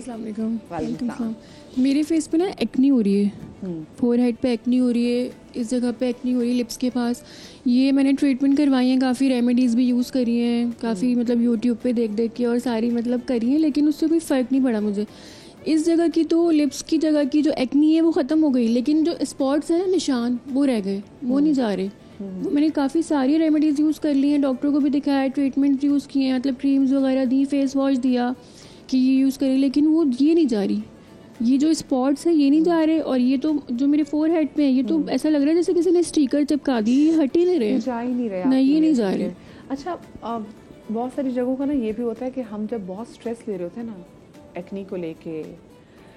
अस्सलाम वालेकुम। मेरे फेस पे ना एक्नी हो रही है, फोरहेड पे एक्नी हो रही है, इस जगह पे एक्नी हो रही है, लिप्स के पास। ये मैंने ट्रीटमेंट करवाई है, काफ़ी रेमेडीज़ भी यूज़ करी हैं, काफ़ी मतलब यूट्यूब पे देख देख के और सारी मतलब करी हैं, लेकिन उससे कोई फ़र्क नहीं पड़ा मुझे। इस जगह की तो लिप्स की जगह की जो एक्नी है वो ख़त्म हो गई, लेकिन जो स्पॉट्स हैं निशान वो रह गए, वो नहीं जा रहे। मैंने काफ़ी सारी रेमेडीज़ यूज़ कर ली हैं, डॉक्टर को भी दिखाया, ट्रीटमेंट यूज़ किए हैं, मतलब क्रीम्स वगैरह दी, फेस वॉश दिया कि ये यूज़ करें, लेकिन वो ये नहीं जा रही। ये जो स्पॉट्स है ये नहीं जा रहे, और ये तो जो मेरे फोरहेड पे है ये तो ऐसा लग रहा है जैसे किसी ने स्टिकर चिपका दी, ये हट ही नहीं रहे, जा ही नहीं रहे। नहीं, ये नहीं जा रहे। अच्छा, बहुत सारी जगहों का ना ये भी होता है कि हम जब बहुत स्ट्रेस ले रहे होते हैं ना एक्नी को लेके,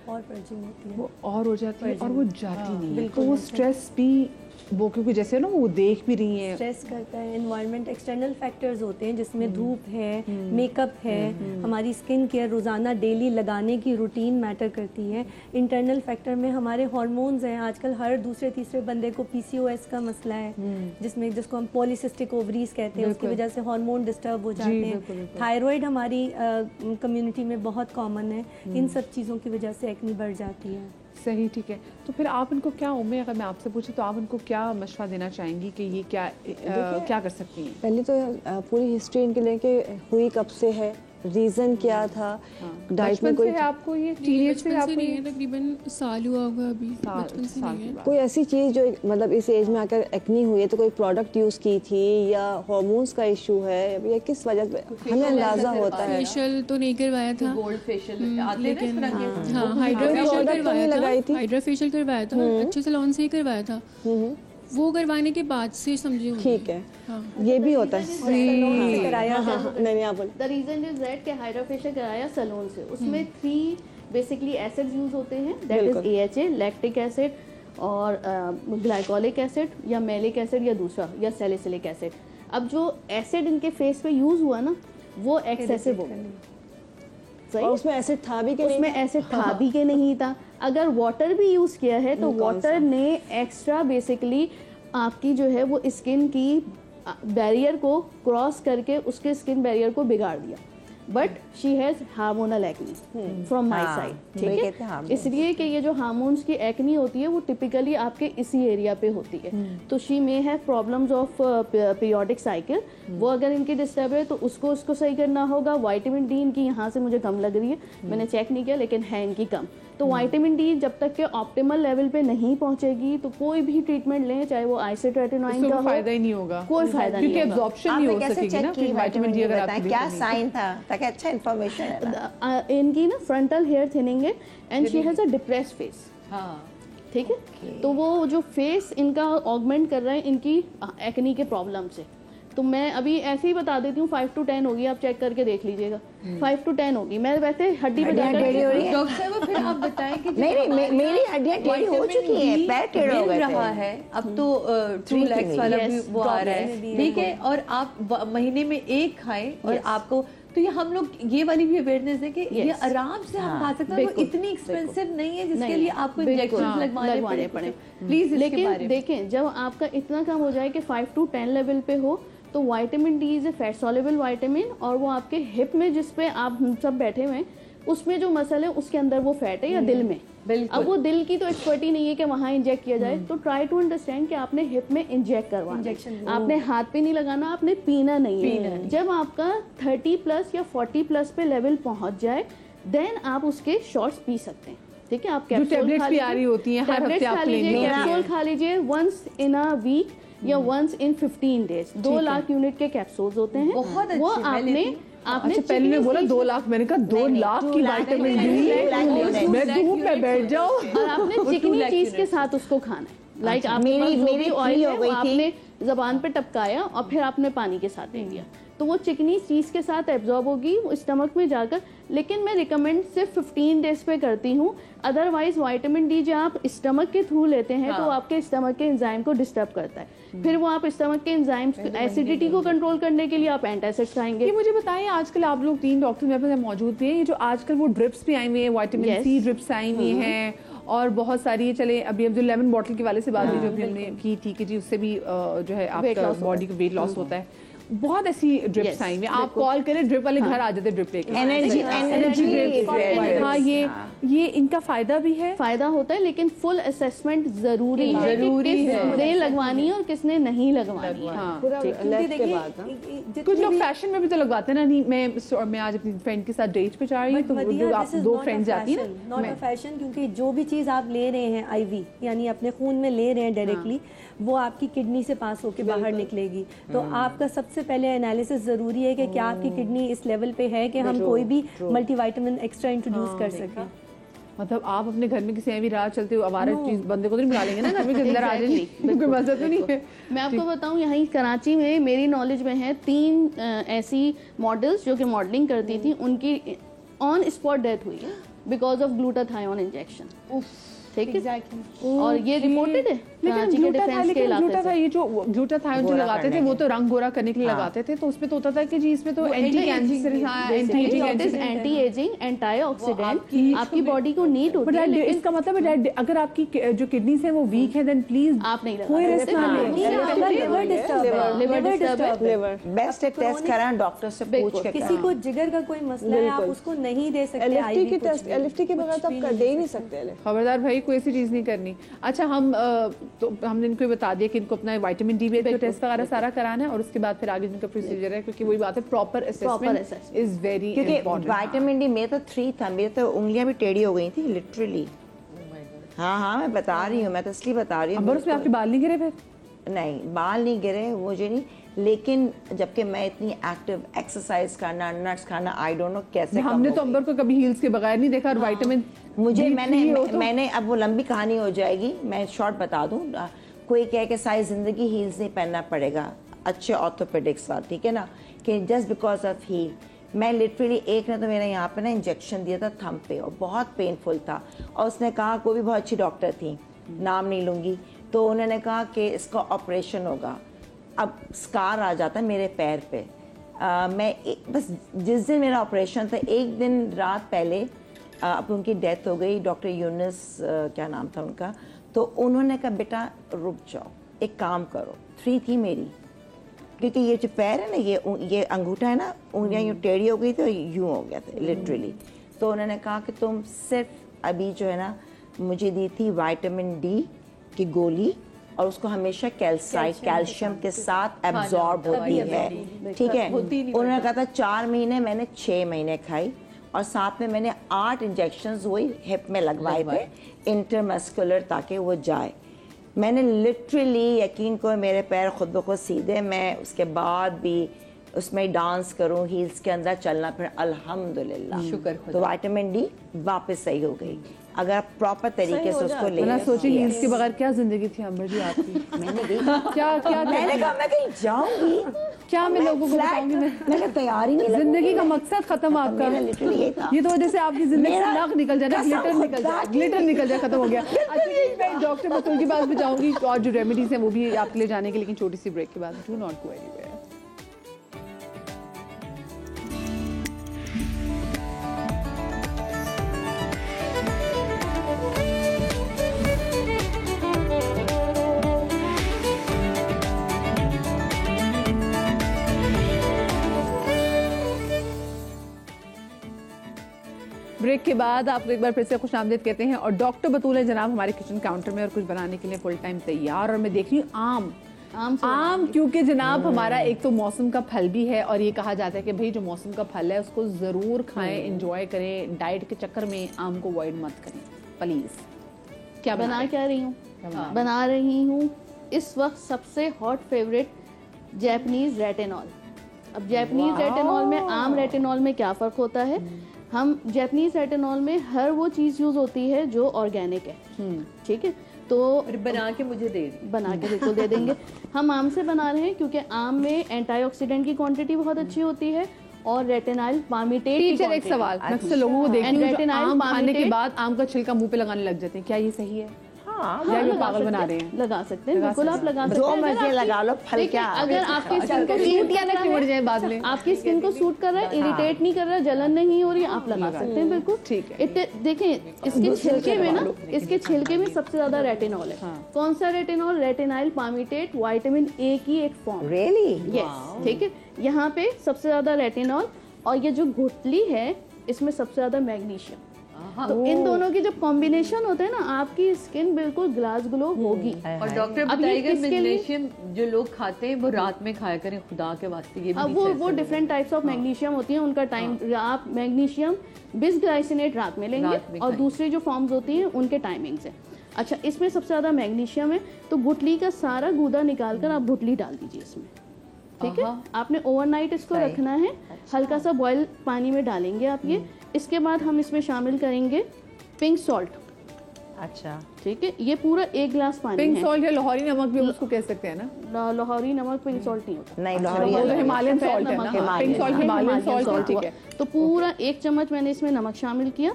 और पर्जिंग होती है, वो और हो जाती है और वो जाती नहीं है, तो वो स्ट्रेस भी वो क्योंकि जैसे ना वो देख भी रही है, स्ट्रेस करता है। एनवायरनमेंट, एक्सटर्नल फैक्टर्स होते हैं जिसमें धूप है, मेकअप है, हमारी स्किन केयर रोज़ाना डेली लगाने की रूटीन मैटर करती है। इंटरनल फैक्टर में हमारे हार्मोन्स हैं, आजकल हर दूसरे तीसरे बंदे को PCOS का मसला है, जिसको हम पॉलीसिस्टिक ओवरीज कहते हैं, उसकी वजह से हार्मोन डिस्टर्ब हो जाते हैं। थायराइड हमारी कम्युनिटी में बहुत कॉमन है, इन सब चीज़ों की वजह से एक्नी बढ़ जाती है। सही, ठीक है। तो फिर आप इनको क्या उम्मीद, अगर मैं आपसे पूछूं तो आप उनको क्या मशवरा देना चाहेंगी कि ये क्या कर सकती हैं? पहले तो पूरी हिस्ट्री इनके लेके हुई कब से है, रीजन क्या था, डाइट में कोई आपको ये टीनेज से आपको नहीं है, तकरीबन साल हुआ होगा अभी, बचपन से नहीं है। कोई ऐसी चीज़ जो मतलब इस एज में आकर एक्नी हुई है तो कोई प्रोडक्ट यूज़ की थी या हार्मोन्स का इशू है या किस वजह से हमें अंदाजा होता है? फेशियल तो नहीं करवाया था, गोल्ड फेशियल लेकिन हाँ हाइड्रा फेशियल करवाया था, अच्छे सैलून से ही करवाया था। वो करवाने के बाद से समझी, ठीक है, ये भी होता है। नहीं आप बोलिए। द रीजन इज दैट कि हाइड्रा फेशियल कराया सैलून से, उसमें 3 बेसिकली एसिड्स यूज होते हैं, that is AHA, lactic acid और ग्लाइकोलिक एसिड या मैलिक एसिड या दूसरा या सैलिसिलिक एसिड। अब जो एसिड इनके फेस पे यूज हुआ ना वो एक्सेसिव हो गया, और उसमें एसिड था भी कि नहीं? उसमें एसिड था भी कि नहीं था। अगर वाटर भी यूज किया है तो वाटर ने एक्स्ट्रा बेसिकली आपकी जो है वो स्किन की बैरियर को क्रॉस करके उसके स्किन बैरियर को बिगाड़ दिया। But she has hormonal acne from my side, ठीक है। इसलिए कि ये जो हार्मोन्स की एक्नी होती है वो टिपिकली आपके इसी एरिया पे होती है, तो she may have problems of periodic cycle, वो अगर इनकी डिस्टर्ब है तो उसको सही करना होगा। विटामिन डी इनकी यहाँ से मुझे कम लग रही है, मैंने चेक नहीं किया लेकिन है इनकी कम, तो विटामिन डी जब तक के ऑप्टिमल लेवल पे नहीं पहुंचेगी तो कोई भी ट्रीटमेंट लें, चाहे वो आइसोट्रेटिनोइन का हो, फायदा ही नहीं होगा, कोई फायदा नहीं क्योंकि एब्जॉर्प्शन नहीं हो सकेगी ना फिर विटामिन डी। अगर आप क्या साइन था ताकि अच्छा इंफॉर्मेशन है। इनकी ना फ्रंटल हेयर थिनिंग है and she has a depressed face, ठीक है। तो वो जो फेस इनका ऑगमेंट कर रहा है इनकी एक्नी के प्रॉब्लम से। तो मैं अभी ऐसे ही बता देती हूँ, 5 to 10 होगी, आप चेक करके देख लीजिएगा, 5 to 10 होगी। मैं वैसे हड्डी पे डॉक्टर साहब फिर आप बताएं कि नहीं मेरी हड्डियां टेढ़ी हो चुकी हैं, पैर टेढ़ा हो रहा है, अब तो 2 lakhs वाला भी वो आ रहा है, ठीक है। और आप महीने में 1 खाएं और आपको, तो ये हम लोग ये वाली भी अवेयरनेस है कि ये आराम से हम खा सकते हैं, वो इतनी एक्सपेंसिव नहीं है जिसके लिए आपको इंजेक्शन लगवाने पड़े। प्लीज लेकिन देखें जब आपका इतना कम हो जाए कि 5 to 10 लेवल पे हो तो vitamin D is a fat soluble vitamin, और वो आपके हिप में जिस पे आप सब बैठे हुए हैं उसमें जो मसल है उसके अंदर वो फैट है या दिल में। अब वो दिल की तो एक्सपर्टी नहीं है कि वहाँ इंजेक्ट किया जाए, तो ट्राई टू अंडरस्टैंड कि आपने हिप में इंजेक्ट करवाना, आपने हाथ पे नहीं लगाना, आपने पीना नहीं है। जब आपका 30+ या 40+ पे लेवल पहुंच जाए देन आप उसके शॉट्स पी सकते हैं, ठीक है। आप कैप्सूल खा लीजिए वंस इन अ वीक या वंस इन 15 days। 2 लाख यूनिट के कैप्सूल्स होते हैं, वो आपने पहले ने बोला 2 लाख, मैंने कहा 2 लाख की विटामिन डी, मैं धूप में बैठ जाऊं। और आपने चिकनी चीज के साथ उसको खाना है, लाइक मेरी ऑयल आपने जबान पे टपकाया और फिर आपने पानी के साथ दे दिया, तो वो चिकनी चीज़ के साथ एब्जॉर्ब होगी वो स्टमक में जाकर। लेकिन मैं रिकमेंड सिर्फ 15 डेज पे करती हूँ, अदरवाइज विटामिन डी जो आप स्टमक के थ्रू लेते हैं तो आपके स्टमक के एंजाइम को डिस्टर्ब करता है, फिर वो आप स्टमक के एंजाइम्स एसिडिटी को कंट्रोल करने के लिए आप एंटासिड्स खाएंगे। ये मुझे बताइए, आजकल आप लोग 3 डॉक्टर मेरे पास मौजूद भी हैं, ये जो आजकल वो ड्रिप्स भी आई हुई है, विटामिन सी ड्रिप्स आई हुई हैं और बहुत सारी, चले अभी अब जो लेमन बॉटल के वाले से बात हुई जो भी हमने की, ठीक है जी, उससे भी जो है आपका बॉडी का वेट लॉस होता है, बहुत ऐसी ड्रिप्स आई हुई हैं, आप कॉल करें ड्रिप वाले घर आ जाते ड्रिप लेके। एनर्जी ड्रिप, हाँ ये इनका फायदा भी है, फायदा होता है, लेकिन फुल असेसमेंट जरूरी है कि किसने लगवानी है और किसने नहीं लगवानी है। हाँ कुछ कुछ लोग फैशन में भी तो लगवाते हैं ना। नहीं मैं आज अपनी फ्रेंड के साथ डेट पे जा रही हूँ, तो आप दो फ्रेंड्स जाती हैं ना, नॉट अ फैशन, क्योंकि जो भी चीज़ आप ले रहे हैं आईवी यानी अपने खून में ले रहे हैं डायरेक्टली, वो आपकी किडनी से पास होके बाहर निकलेगी। तो आपका सबसे पहले एनालिसिस ज़रूरी है कि क्या आपकी किडनी इस लेवल पे है कि हम कोई भी मल्टीविटामिन एक्स्ट्रा इंट्रोड्यूस कर सकें। मतलब आप अपने घर में किसी भी रात चलते हो आवारा चीज बंदे को तो नहीं बुला लेंगे ना घर में, अंदर आ जाएंगे, कोई मजा तो नहीं है। मैं आपको बताऊं, यहीं कराची में मेरी नॉलेज में है 3 ऐसी मॉडल्स जो कि मॉडलिंग करती थी, उनकी ऑन स्पॉट डेथ हुई है बिकॉज ऑफ ग्लूटाथायोन इंजेक्शन। ठीक है, और ये रिपोर्टेड है कराची के डिफेंस के इलाके से। ये जो ग्लूटाथायोन जो लगाते थे वो तो रंग गोरा करने के लिए लगाते थे, तो उसमें तो होता था कि जी इसमें तो anti cancer, anti ageing, anti oxidant आपकी बॉडी को नीड होती है। लेकिन इसका मतलब है अगर आपकी जो किडनीज है वो वीक है, देन प्लीज आप नहीं कोई रिस्क ना लिवर बेस्ट एक टेस्ट कराएं डॉक्टर से पूछ के। किसी को जिगर का कोई मसला है, आप उसको नहीं दे सकते। एलएफटी की टेस्ट, एलएफटी के बगैर तो आप कर दे ही नहीं सकते। खबरदार भाई, कोई ऐसी चीज नहीं करनी। अच्छा हमने इनको बता दिया कि इनको अपना विटामिन डी का टेस्ट वगैरह सारा कराना है, और उसके बाद फिर आगे इनका प्रोसीजर है, क्योंकि वही बात है proper assessment is very important. Vitamin D मेरे तो 3 था, मेरे तो उंगलियां भी टेढ़ी हो गई थी लिटरली। हाँ मैं बता रही हूँ, मैं तो इसलिए बता रही हूँ। अब उसमें आपके बाल नहीं गिरे फिर? नहीं, बाल नहीं गिरे मुझे नहीं, लेकिन जबकि मैं इतनी एक्टिव एक्सरसाइज करना, नट्स खाना, आई डोंट नो कैसे। हमने तो अंबर को कभी हील्स के बगैर नहीं देखा, और विटामिन मुझे मैंने अब वो लंबी कहानी हो जाएगी, मैं शॉर्ट बता दूं। कोई कहे कि सारी जिंदगी हील्स नहीं पहनना पड़ेगा, अच्छे ऑर्थोपेडिक्स वाले, ठीक है ना, कि जस्ट बिकॉज ऑफ हील। मैं लिटरली एक ने तो मेरे यहाँ पे ना इंजेक्शन दिया था थंब पे, और बहुत पेनफुल था, और उसने कहा, कोई भी बहुत अच्छी डॉक्टर थी, नाम नहीं लूँगी, तो उन्होंने कहा कि इसका ऑपरेशन होगा। अब स्कार आ जाता है मेरे पैर पे। बस जिस दिन मेरा ऑपरेशन था, एक दिन रात पहले अब उनकी डेथ हो गई, डॉक्टर यूनिस क्या नाम था उनका, तो उन्होंने कहा बेटा रुक जाओ, एक काम करो। 3 थी मेरी, क्योंकि ये जो पैर है ना, ये अंगूठा है ना, उंगलियां यूँ टेढ़ी हो गई थी और यूँ हो गया था लिटरली। तो उन्होंने कहा कि तुम सिर्फ अभी जो है ना, मुझे दी थी विटामिन डी की गोली, और उसको हमेशा कैल्शियम के साथ एब्जॉर्ब होती है, ठीक है। उन्होंने कहा था 4 महीने, मैंने 6 महीने खाई, और साथ में मैंने 8 इंजेक्शंस वही हिप में लगवाए थे इंटरमस्कुलर, ताकि वो जाए। मैंने लिटरली, यकीन को, मेरे पैर खुद ब खुद सीधे, मैं उसके बाद भी उसमें डांस करूं, हील्स के अंदर चलना, फिर अल्हम्दुलिल्लाह शुक्र, तो विटामिन डी वापस सही हो गई। अगर आप प्रॉपर तरीके से उसको ले, सोचिए हील्स के बगैर क्या जिंदगी थी अंबर जी आपकी। मैंने क्या मैंने कहा मैं कहीं जाऊंगी, क्या मैं लोगों को बताऊंगी, मैंने तैयारी नहीं, जिंदगी का मकसद खत्म आपका। ये तो वजह से आपकी जिंदगी से नाक निकल जाए, ग्लिटर निकल जाए, खत्म हो गया। अच्छा, मैं डॉक्टर बतूल के पास भी जाऊंगी, और जो रेमेडीज हैं वो भी आपके लिए जाने के, लेकिन छोटी सी ब्रेक के बाद। Do not go anywhere. Break के बाद आपको एक बार फिर से खुश आमदीद कहते हैं, और डॉक्टर बतूल है जनाब हमारे किचन काउंटर में, और कुछ बनाने के लिए फुल टाइम तैयार। और मैं देख रही हूँ आम क्योंकि जनाब हमारा एक तो मौसम का फल भी है, और ये कहा जाता है कि भाई जो मौसम का फल है उसको जरूर खाएं, एंजॉय करें, डाइट के चक्कर में आम को अवॉइड मत करें प्लीज। क्या बना रही हूँ? बना रही हूँ इस वक्त सबसे हॉट फेवरेट जैपनीज रेटिनॉल। अब जैपनीज रेटिनॉल में आम रेटिनॉल में क्या फ़र्क होता है? हम जैपनीज रेटिनॉल में हर वो चीज़ यूज़ होती है जो ऑर्गेनिक है, ठीक है, तो बना के मुझे दे बना के बिल्कुल दे देंगे। हम आम से बना रहे हैं क्योंकि आम में एंटीऑक्सीडेंट की क्वांटिटी बहुत अच्छी होती है, और रेटिनाइल पामिटेट। टीचर एक सवाल, मैं अक्सर लोगों को देखती हूँ जो आम खाने के बाद आम का छिलका मुंह पे लगाने लग जाते हैं, क्या ये सही है? पागल बना रहे हैं। लगा सकते हैं, बिल्कुल आप लगा सकते जो हैं। मर्जी लगा लो, फल क्या। अगर आपकी स्किन को चींटियां ना चिमड़ जाए बाद में। आपकी स्किन को सूट कर रहा है, इरिटेट नहीं कर रहा है, जलन नहीं हो रही है, आप लगा सकते हैं बिल्कुल। ठीक है। देखें इसके छिलके में ना, इसके छिलके में सबसे ज्यादा रेटिनॉल है। कौन सा रेटिनॉल? रेटिनाइल पामीटेट, विटामिन ए की एक फॉर्म। रियली? यस, ठीक है। यहाँ पे सबसे ज्यादा रेटिनॉल, और ये जो गुठली है इसमें सबसे ज्यादा मैग्नीशियम। तो इन दोनों की जब कॉम्बिनेशन होता है ना, आपकी स्किन बिल्कुल ग्लास ग्लो होगी। और डॉक्टर अब ये बताइएगा किसके लिए? मैग्नीशियम जो लोग खाते हैं वो रात में खाया करें, खुदा के वास्ते। ये भी अब नहीं वो डिफरेंट टाइप्स ऑफ मैग्नीशियम होती हैं, उनका टाइम। आप मैग्नीशियम बिसग्लाइसिनेट रात में लेंगे, रात में और दूसरी जो फॉर्म्स होती हैं उनके टाइमिंग्स है। अच्छा, इसमें सबसे ज्यादा मैग्नीशियम है, तो गुठली का सारा गूदा निकाल कर आप गुठली डाल दीजिए इसमें, ठीक है। आपने ओवरनाइट इसको रखना है, हल्का सा बॉयल पानी में डालेंगे आप ये। इसके बाद हम इसमें शामिल करेंगे पिंक सॉल्ट। अच्छा, ठीक है, ये पूरा 1 गिलास पानी पिंक है। सॉल्ट या लाहौरी नमक भी उसको कह सकते हैं ना? लाहौरी नमक पिंक सॉल्ट नहीं होता, नहीं वो लाहौरी हिमालयन सॉल्ट है ना, पिंक सॉल्ट हिमालयन सॉल्ट, ठीक है। तो पूरा 1 चम्मच मैंने इसमें नमक शामिल किया।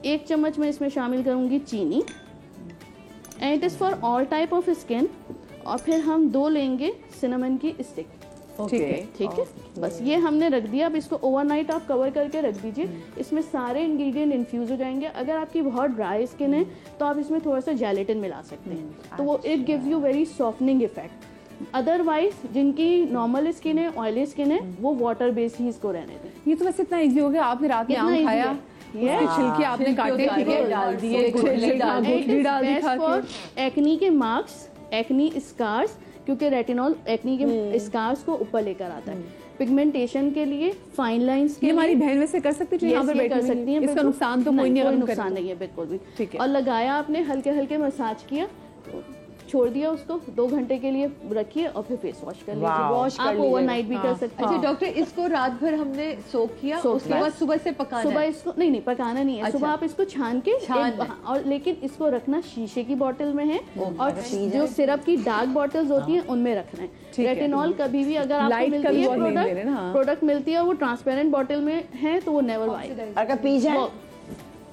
1 चम्मच मैं इसमें शामिल करूंगी चीनी, and it is for all type of skin. और फिर हम 2 लेंगे सिनेमन की स्टिक, ठीक है। ठीक है। बस ये हमने रख दिया। अब इसको ओवरनाइट आप कवर करके रख दीजिए, इसमें सारे इंग्रेडिएंट इन्फ्यूज हो जाएंगे। अगर आपकी बहुत ड्राई स्किन है तो आप इसमें थोड़ा सा जेलेटिन मिला सकते हैं, तो वो it gives you very softening effect. Otherwise जिनकी नॉर्मल स्किन है, ऑयली स्किन है, वो वाटर बेस्ड ही इसको रहने दें। ये तो वैसे इतना इजी हो गया। आपने रात में इतना आम easy खाया, है। उसके छिलके आपने काटे, ठीक है, डाल दिए, गुठली डाल दी खा फॉर के। एक्नी के मार्क्स, एक्नी स्कार्स, क्योंकि रेटिनॉल एक्नी के स्कार्स को ऊपर लेकर आता है। पिगमेंटेशन के लिए, फाइन लाइंस के ये लिए हमारी बहन वैसे कर सकती है जो यहाँ पर बैठी कर हुई सकती हैं। इसका बिल्कुल। नुकसान तो कोई नहीं कोई अगर हम नुकसान करें नहीं है बिल्कुल भी। ठीक है। और लगाया आपने, हल्के हल्के मसाज किया, छोड़ दिया उसको, 2 घंटे के लिए रखिए, और फिर फेस वॉश कर लीजिए। वॉश आप ओवरनाइट भी कर सकते अच्छा हैं। डॉक्टर, इसको रात भर हमने सोक किया, उसके बाद सुबह से पकाना सुबह है? इसको नहीं पकाना नहीं है। अच्छा। सुबह आप इसको छान के छान हाँ, और लेकिन इसको रखना शीशे की बोतल में है, और जो सिरप की डार्क बोतल्स होती हैं उनमें रखना है। रेटिनॉल कभी भी अगर आपको Light मिलती कभी है और नहीं ले रहे ना, हाँ। प्रोडक्ट मिलती है, वो ट्रांसपेरेंट बोतल में है, तो वो नेवर वाइड। अगर पी जाए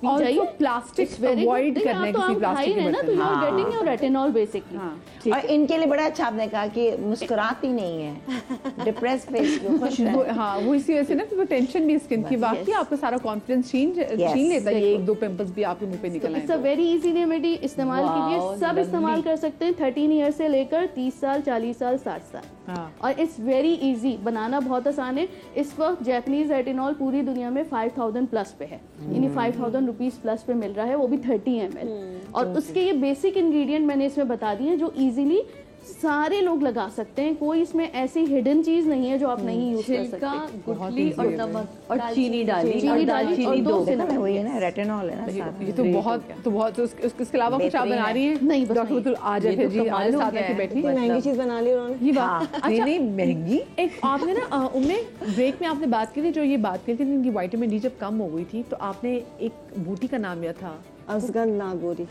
और जाइए। उसको plastic It's very avoid good। करना है, आप तो किसी आप खा ही प्लास्टिक रहे के ना, तो बर्तन यू में। Are getting your retinol basically. हाँ, और इनके लिए बड़ा अच्छा आपने कहा कि मुस्कुराती नहीं है, डिप्रेस फेस को खुश वो हाँ, वो इसी वजह से ना, वो टेंशन भी स्किन की बात की, आपका सारा कॉन्फिडेंस छीन लेता है। ये 1-2 पिंपल्स भी आपके मुंह पे निकल इट्स अ आए। Very easy remedy. इस्तेमाल कीजिए, सब इस्तेमाल कर सकते हैं, 13 ईयर से लेकर 30 साल, 40 साल, 60 साल। हाँ। और इट्स वेरी इजी, बनाना बहुत आसान है। इस वक्त जैपनीज रेटिनॉल पूरी दुनिया में 5000 प्लस पे है, यानी 5000 रुपीज प्लस पे मिल रहा है, वो भी 30 ml। और उसके ये बेसिक इंग्रेडिएंट मैंने इसमें बता दिए हैं, जो इजीली सारे लोग लगा सकते हैं। कोई इसमें ऐसी हिडन चीज नहीं है जो आप नहीं यूज कर छिलका, सकते। गुठली और नमक और चीनी डाली, चीनी और डाली, दालचीनी और 2 देखा वही है ना, रेटिनॉल है ना साथ में। ये तो बहुत इसके अलावा कुछ आप बना रही हैं? नहीं, बस डॉक्टर बतूल आ जाए जी, आज साथ आके बैठी। महंगी चीज बना ली उन्होंने। ये बात नहीं महंगी। एक आपने ना उनमें ब्रेक में आपने बात की थी, जो ये बात की थी इनकी विटामिन डी जब कम हो गई थी, तो आपने एक बूटी का नाम लिया था असगर नागोरी।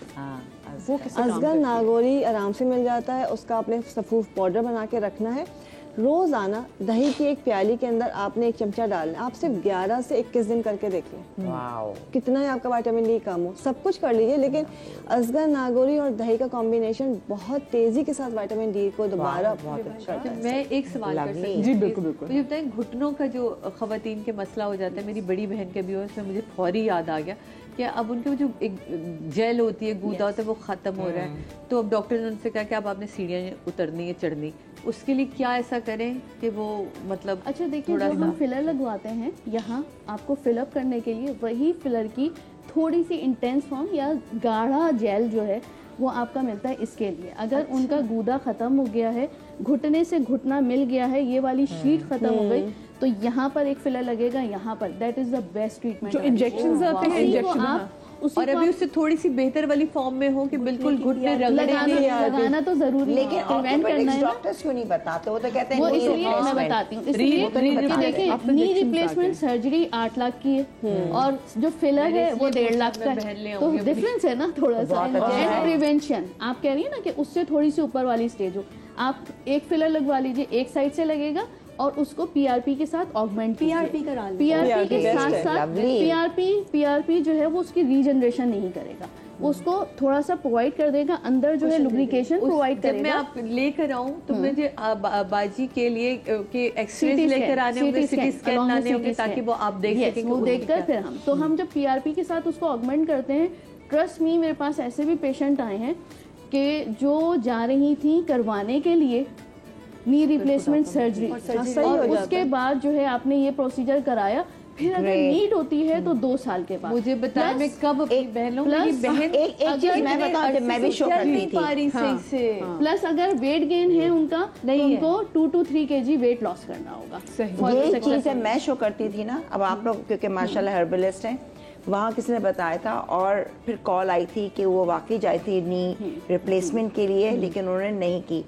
वो किससे काम असगर नागोरी आराम से मिल जाता है। उसका आपने सफूफ पाउडर बना के रखना है। रोजाना दही की एक प्याली के अंदर आपने 1 चमचा डालना है। आप सिर्फ 11 से 21 दिन करके देख लें, वाओ, कितना ही आपका विटामिन डी कम हो। सब कुछ कर लीजिए, लेकिन असगर नागोरी और दही का कॉम्बिनेशन बहुत तेजी के साथ विटामिन डी को दोबारा करता है। मैं एक सवाल कर सकती हूँ? जी बिल्कुल बिल्कुल। मुझे बताएं, घुटनों का जो खवातीन के मसला हो जाता है, मेरी बड़ी बहन के भी हो, इसमें मुझे फौरी याद आ गया कि अब उनके जो एक जेल होती है, गूदा होता है, वो ख़त्म हो रहा है। तो अब डॉक्टर ने उनसे कहा कि अब आपने सीढ़ियाँ उतरनी है, चढ़नी, उसके लिए क्या ऐसा करें कि वो मतलब अच्छा देखिए, जो हम फिलर लगवाते हैं यहाँ, आपको फिलअप करने के लिए वही फिलर की थोड़ी सी इंटेंस फॉर्म या गाढ़ा जेल जो है वो आपका मिलता है इसके लिए। अगर उनका गूदा ख़त्म हो गया है, घुटने से घुटना मिल गया है, ये वाली शीट ख़त्म हो गई, तो यहाँ पर एक फिलर लगेगा, यहाँ पर। That is the best treatment. जो इंजेक्शंस आते हैं, इंजेक्शन और अभी उससे थोड़ी सी बेहतर वाली फॉर्म में हो कि बिल्कुल घुटने लगाना तो जरूरी, लेकिन प्रिवेंट करना है ना। डॉक्टर्स क्यों नहीं बताते? वो तो कहते हैं वो knee इसलिए मैं replacement। बताती हूँ, इसलिए देखिए नी रिप्लेसमेंट सर्जरी 8 लाख की है, और जो फिलर है वो 1.5 लाख का है। तो डिफरेंस है ना थोड़ा सा। एंड प्रिवेंशन आप कह रही है ना कि उससे थोड़ी सी ऊपर वाली स्टेज हो, आप एक फिलर लगवा लीजिए, एक साइड से लगेगा, और उसको पीआरपी के साथ ऑगमेंट पीआरपी करा लीजिए। पीआरपी के साथ साथ lovely। पीआरपी जो है वो उसकी रीजनरेशन नहीं करेगा, उसको थोड़ा सा प्रोवाइड कर देगा, अंदर जो है लुब्रिकेशन प्रोवाइड करेगा। जब मैं आप लेकर आऊं तो मुझे बाजी के लिए के एक्सरे लेकर आने होंगे, सिटी स्कैन लाने होंगे, ताकि वो आप देख सकें, वो देखकर फिर हम जब पीआरपी के साथ उसको ऑगमेंट करते हैं, ट्रस्ट मी मेरे पास ऐसे भी पेशेंट आए हैं कि जो जा रही थी करवाने के लिए नी रिप्लेसमेंट सर्जरी, और उसके बाद जो है आपने ये प्रोसीजर कराया, फिर अगर नीड होती है तो 2 साल के बाद। मुझे बताया मैं कब अपनी बहनों मेरी बहन एक चीज मैं बताऊं, मैं भी शो करती थी। प्लस अगर वेट गेन है उनका तो उनको 2 to 3 kg वेट लॉस करना होगा। ये चीज है मैं शो करती थी ना। अब आप लोग क्योंकि माशाल्लाह हर्बलिस्ट हैं, वहाँ किसी ने बताया था और फिर कॉल आई थी कि वो वाकई जाई थी नी रिप्लेसमेंट के लिए, लेकिन उन्होंने नहीं की।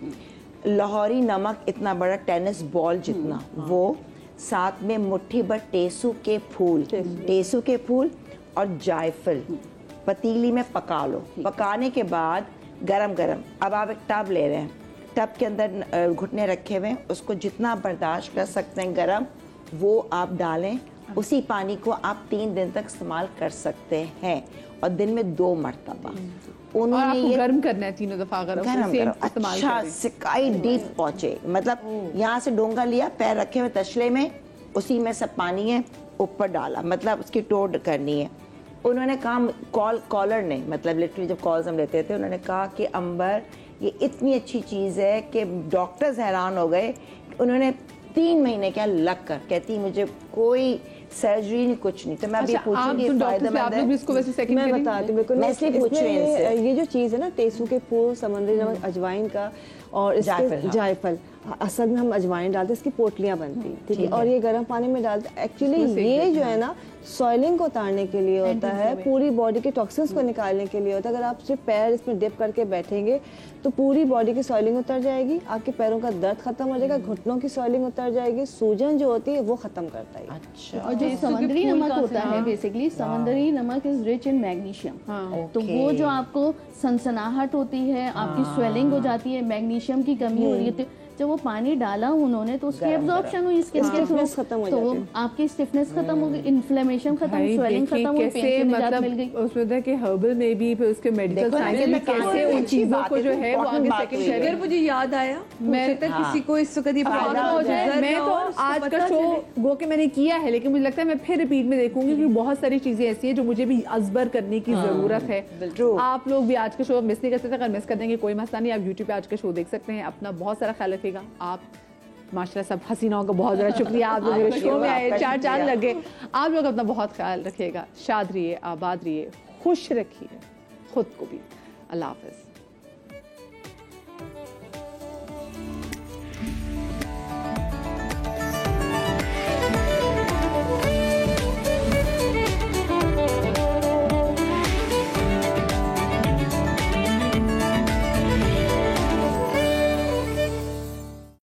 लाहौरी नमक इतना बड़ा टेनिस बॉल जितना, वो साथ में मुट्ठी भर टेसू के फूल और जायफल पतीली में पका लो। पकाने के बाद गरम गरम, अब आप एक टब ले रहे हैं, टब के अंदर घुटने रखे हुए, उसको जितना बर्दाश्त कर सकते हैं गरम, वो आप डालें। उसी पानी को आप 3 दिन तक इस्तेमाल कर सकते हैं, और दिन में 2 मरतबा। उन्होंने ये गर्म करना है 3 दफा, गरम अच्छा सिकाई डीप पहुंचे, मतलब यहाँ से डोंगा लिया, पैर रखे हुए तशले में, उसी में सब पानी है, ऊपर डाला, मतलब उसकी टोट करनी है। उन्होंने कहा, कॉलर ने, मतलब लिटरली जब कॉल्स हम लेते थे, उन्होंने कहा कि अंबर ये इतनी अच्छी चीज़ है कि डॉक्टर्स हैरान हो गए। उन्होंने 3 महीने क्या लग कर कहती मुझे कोई सर्जरी नहीं, कुछ नहीं। तो मैं अभी पूछूंगी फायदेमंद है, मैं बताती हूँ बिल्कुल। मैं इसलिए पूछ रही हूँ, ये जो चीज़ है ना, टेसू के फूल, समुद्री नमक, अजवाइन का और जायफल, असल में हम अजवाइन डालते हैं, इसकी पोटलियाँ बनती हैं, ठीक है, और ये गर्म पानी में डालते हैं। एक्चुअली ये जो है ना सॉइलिंग को उतारने के लिए होता है, पूरी बॉडी के टॉक्सिन्स को निकालने के लिए होता है। अगर आप सिर्फ पैर इसमें डिप करके बैठेंगे तो पूरी बॉडी की सॉइलिंग उतर जाएगी, आपके पैरों का दर्द खत्म हो जाएगा, घुटनों की सॉइलिंग उतर जाएगी, सूजन जो होती है वो खत्म करता है। अच्छा। और जो समुद्री नमक होता है, बेसिकली समुद्री नमक इज रिच इन मैग्नीशियम, तो वो जो आपको सनसनाहट होती है, आपकी स्वेलिंग हो जाती है, मैग्नीशियम की कमी हो रही है, जब वो पानी डाला उन्होंने तो उसकी एब्जॉर्प्शन हुई, स्टिफनेस खत्म हो तो आपकी स्टिफनेस खत्म हो गई, इन्फ्लेमेशन खत्म, स्वेलिंग खत्म हो, पेन से निजात मिल गई। उसमें था कि हर्बल में भी, फिर उसके मेडिकल साइंस में कैसे उन चीजों को जो है वो आगे सेकंड शेयर। मुझे याद आया, मैं तक किसी को इस वक्त ये प्रॉब्लम हो जाए, मैं तो आज का शो गो के मैंने किया है, लेकिन मुझे लगता है मैं फिर रिपीट में देखूंगी, क्योंकि बहुत सारी चीजें ऐसी हैं जो मुझे भी अजबर करने की जरूरत है। आप लोग भी आज का शो मिस नहीं कर सकते, अगर मिस कर देंगे कोई मसला नहीं, आप यूट्यूब पे आज का शो देख सकते हैं। अपना बहुत सारा ख्याल रखिएगा। आप माशाल्लाह सब हसीनाओं का बहुत ज़्यादा शुक्रिया, आप लोग मेरे शो में आए, 4 चांद लगे। आप लोग अपना बहुत ख्याल रखिएगा, शाद रहिए, आबाद रहिए, खुश रखिए खुद को भी। अल्लाह हाफ़िज़।